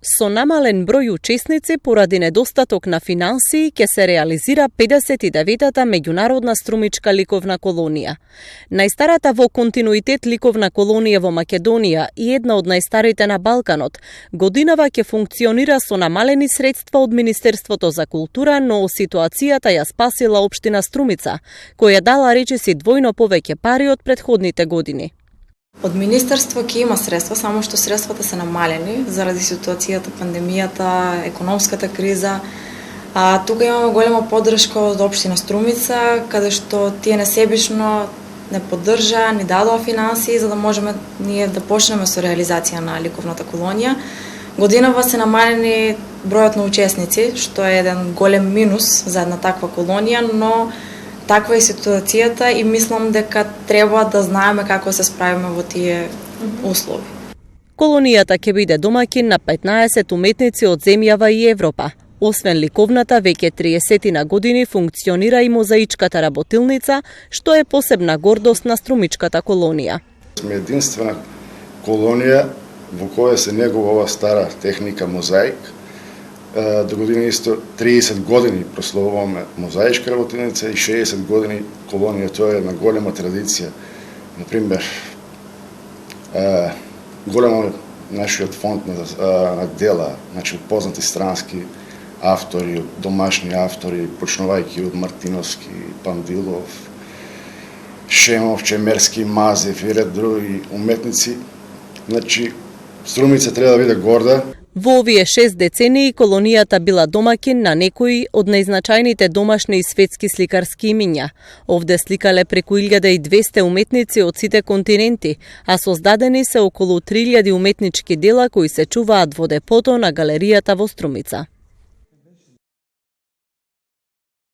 Со намален број учесници поради недостаток на финансии ќе се реализира 59-та меѓународна струмичка ликовна колонија. Најстарата во континуитет ликовна колонија во Македонија и една од најстарите на Балканот, годинава ќе функционира со намалени средства од Министерството за култура, но ситуацијата ја спасила општина Струмица, која дала речиси двојно повеќе пари од претходните години. Од Министерство ќе има средства, само што средствата се намалени заради ситуацијата, пандемијата, економската криза. Тука имаме голема поддршка од општина Струмица, каде што тие несебично не поддржа, ни дадоа финансии за да можеме ние да почнеме со реализација на ликовната колонија. Годинава се намалени бројот на учесници, што е еден голем минус за една таква колонија, но таква е ситуацијата и мислам дека треба да знаеме како се справиме во тие услови. Колонијата ќе биде домаќин на 15 уметници од земјава и Европа. Освен ликовната, веќе 30 години функционира и мозаичката работилница, што е посебна гордост на струмичката колонија. Сме единствена колонија во која се негува ова стара техника мозаик. До година исто 30 години прославуваме мозаичка работилница и 60 години колонија. Тоа е една голема традиција. Например, големо нашиот фонд на дела, значи од познати странски автори, домашни автори, почнувајќи од Мартиновски, Пандилов, Шемов, Чемерски, Мазев и ред други уметници. Значи, Струмица треба да биде горда. Во овие 6 децении колонијата била домаќин на некои од најзначајните домашни и светски сликарски имиња. Овде сликале преку 1200 уметници од сите континенти, а создадени се околу 3000 уметнички дела кои се чуваат во депото на галеријата во Струмица.